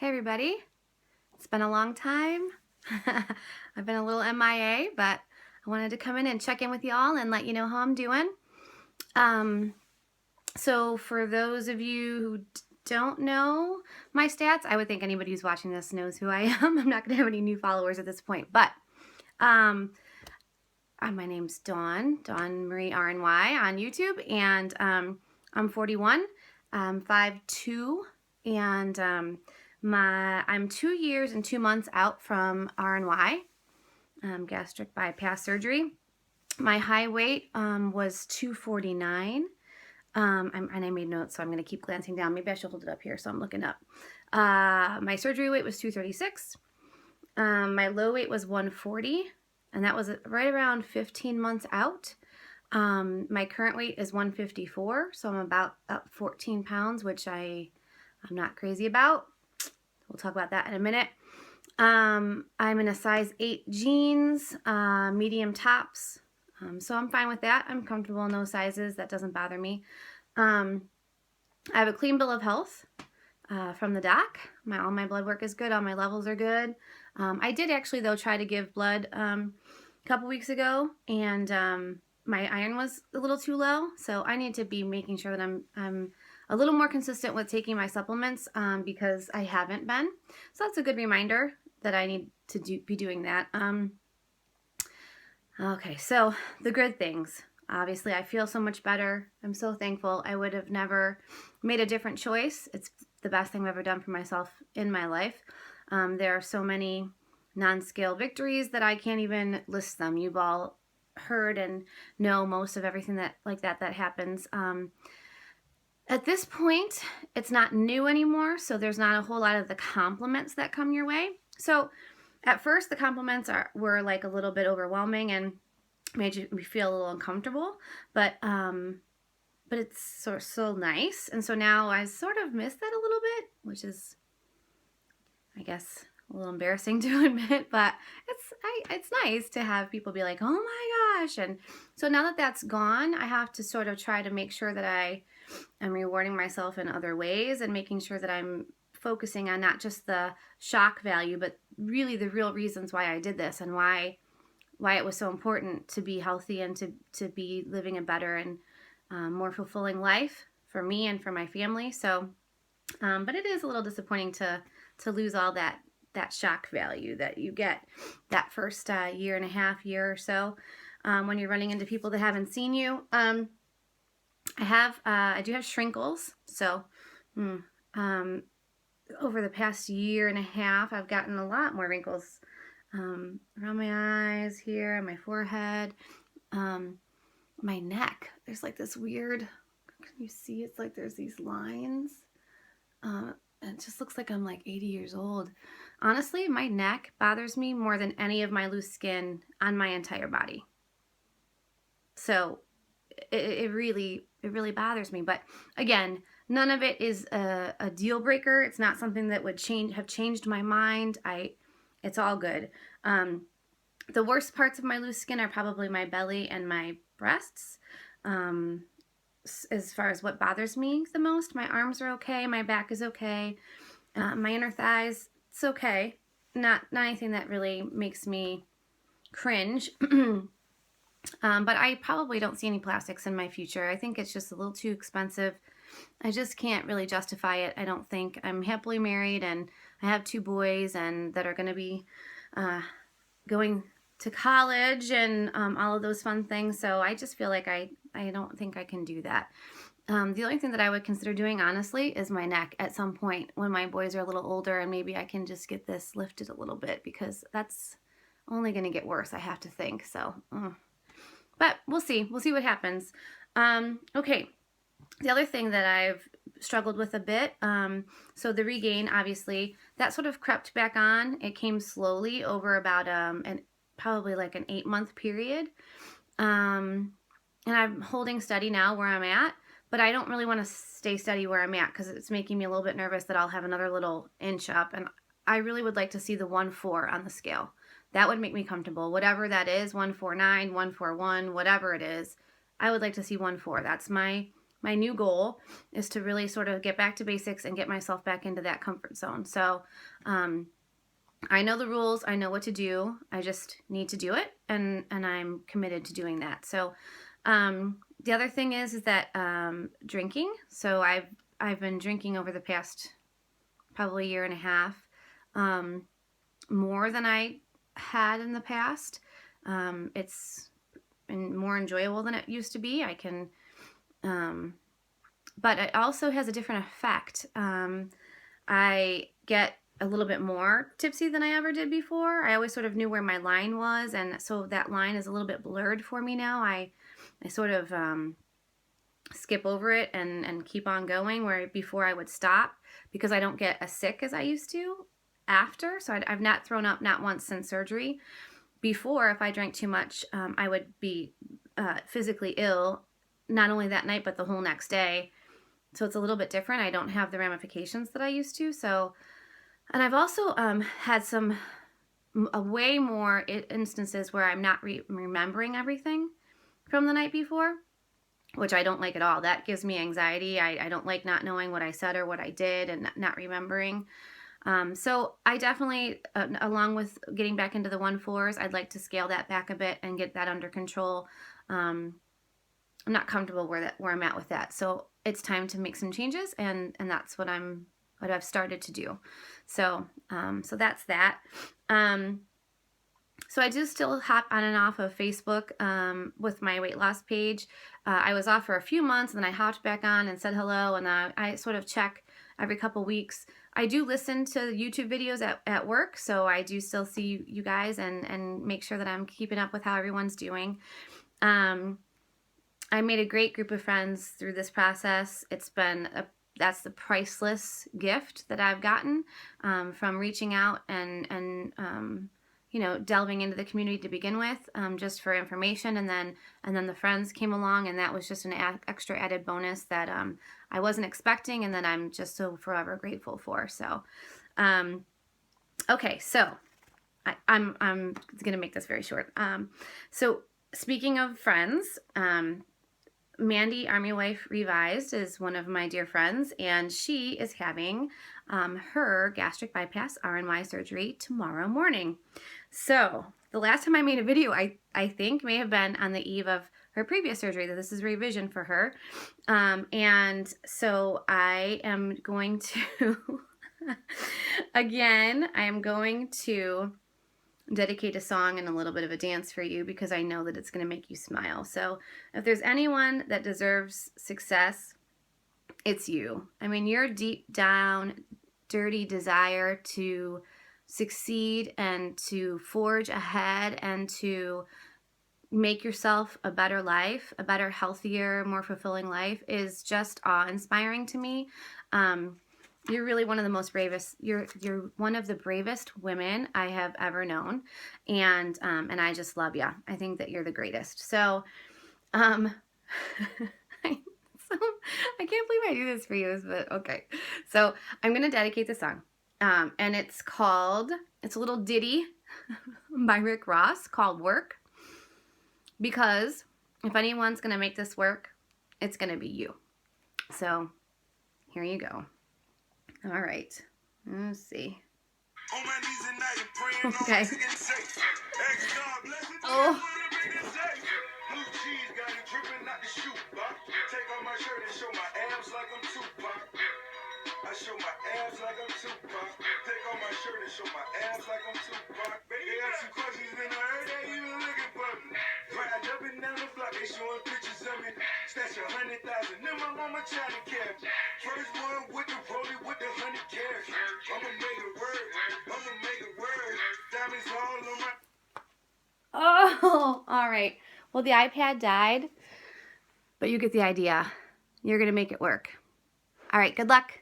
Hey everybody, it's been a long time. I've been a little MIA, but I wanted to come in and check in with y'all and let you know how I'm doing. So for those of you who don't know my stats, I would think anybody who's watching this knows who I am. I'm not going to have any new followers at this point, but my name's DawnMarieRNY on YouTube, and I'm 41, I'm 5'2", and I'm 2 years and 2 months out from RNY, gastric bypass surgery. My high weight was 249, and I made notes, so I'm going to keep glancing down. Maybe I should hold it up here so I'm looking up. My surgery weight was 236. My low weight was 140, and that was right around 15 months out. My current weight is 154, so I'm about up 14 pounds, which I'm not crazy about. We'll talk about that in a minute. I'm in a size 8 jeans, medium tops, so I'm fine with that. I'm comfortable in those sizes. That doesn't bother me. I have a clean bill of health from the doc. All my blood work is good. All my levels are good. I did actually, though, try to give blood a couple weeks ago, and my iron was a little too low, so I need to be making sure that I'm a little more consistent with taking my supplements because I haven't been. So that's a good reminder that I need to be doing that. Okay, so the good things. Obviously, I feel so much better. I'm so thankful. I would have never made a different choice. It's the best thing I've ever done for myself in my life. There are so many non-scale victories that I can't even list them. You've all heard and know most of everything that happens. At this point, it's not new anymore, so there's not a whole lot of the compliments that come your way. So at first, the compliments were like a little bit overwhelming and made me feel a little uncomfortable, but it's so nice. And so now I sort of miss that a little bit, which is, I guess, a little embarrassing to admit, but it's nice to have people be like, oh my gosh. And so now that that's gone, I have to sort of try to make sure that I am rewarding myself in other ways and making sure that I'm focusing on not just the shock value, but really the real reasons why I did this and why it was so important to be healthy and to be living a better and more fulfilling life for me and for my family. So, but it is a little disappointing to lose all that shock value that you get that first year and a half, year or so, when you're running into people that haven't seen you. I do have shrinkles, so over the past year and a half, I've gotten a lot more wrinkles around my eyes here, and my forehead, my neck. There's like this weird, can you see? It's like there's these lines. It just looks like I'm like 80 years old. Honestly, my neck bothers me more than any of my loose skin on my entire body. So it really bothers me. But again, none of it is a deal breaker. It's not something that would have changed my mind. It's all good. The worst parts of my loose skin are probably my belly and my breasts. As far as what bothers me the most, my arms are okay, my back is okay, my inner thighs, it's okay. Not anything that really makes me cringe. But I probably don't see any plastics in my future. I think it's just a little too expensive. I just can't really justify it, I don't think. I'm happily married, and I have 2 boys and that are going to be going to college and all of those fun things. So I just feel like I don't think I can do that. The only thing that I would consider doing, honestly, is my neck at some point when my boys are a little older, and maybe I can just get this lifted a little bit, because that's only going to get worse, I have to think. So, but we'll see. We'll see what happens. Okay. The other thing that I've struggled with a bit, so the regain, obviously, that sort of crept back on. It came slowly over about probably like an 8-month period. And I'm holding steady now where I'm at, but I don't really want to stay steady where I'm at because it's making me a little bit nervous that I'll have another little inch up. And I really would like to see the 1.4 on the scale. That would make me comfortable. Whatever that is, 149, 141, whatever it is, I would like to see 1.4. That's my my new goal is to really sort of get back to basics and get myself back into that comfort zone. So I know the rules, I know what to do, I just need to do it, and I'm committed to doing that. So the other thing is that drinking. So I've been drinking over the past probably year and a half, more than I had in the past. It's been more enjoyable than it used to be. I can, but it also has a different effect. I get a little bit more tipsy than I ever did before. I always sort of knew where my line was, and so that line is a little bit blurred for me now. I sort of skip over it and keep on going, where before I would stop because I don't get as sick as I used to after. So I've not thrown up not once since surgery. Before, if I drank too much, I would be physically ill, not only that night, but the whole next day. So it's a little bit different. I don't have the ramifications that I used to. So, and I've also had way more instances where I'm not remembering everything from the night before, which I don't like at all. That gives me anxiety. I don't like not knowing what I said or what I did and not remembering. So I definitely, along with getting back into the 1-4s, I'd like to scale that back a bit and get that under control. I'm not comfortable where I'm at with that. So it's time to make some changes, and that's what I've started to do. So, so that's that. So I do still hop on and off of Facebook with my weight loss page. I was off for a few months, and then I hopped back on and said hello, and I sort of check every couple weeks. I do listen to YouTube videos at work, so I do still see you guys and make sure that I'm keeping up with how everyone's doing. I made a great group of friends through this process. That's the priceless gift that I've gotten from reaching out and you know, delving into the community to begin with, just for information, and then the friends came along, and that was just an extra added bonus that I wasn't expecting, and that I'm just so forever grateful for. So, okay, so I'm gonna make this very short. So speaking of friends, Mandy, Army Wife Revised, is one of my dear friends, and she is having her gastric bypass RNY surgery tomorrow morning. So the last time I made a video, I think may have been on the eve of her previous surgery, that this is revision for her. And so I am going to, again, I am going to dedicate a song and a little bit of a dance for you, because I know that it's going to make you smile. So if there's anyone that deserves success, it's you. I mean, your deep down, dirty desire to succeed and to forge ahead and to make yourself a better life, a better, healthier, more fulfilling life is just awe-inspiring to me. You're really one of the most bravest, you're one of the bravest women I have ever known, and I just love you. I think that you're the greatest. So, I can't believe I do this for you, but okay. So I'm going to dedicate the song, and it's a little ditty by Rick Ross called Work, because if anyone's going to make this work, it's going to be you. So here you go. All right, let's see. Okay. Oh. I show my abs like I'm Tupac. Take off my shirt and show my abs like I'm Tupac. They ask some questions and I heard they even looking for me. Ride up and down the block, they showing pictures of me. Stash 100,000 in my mama trying to carry me. First one with the rollie with the 100 carats. I'ma make it work. I'ma make it work. Diamonds all on my. Oh, all right. Well, the iPad died, but you get the idea. You're gonna make it work. All right. Good luck.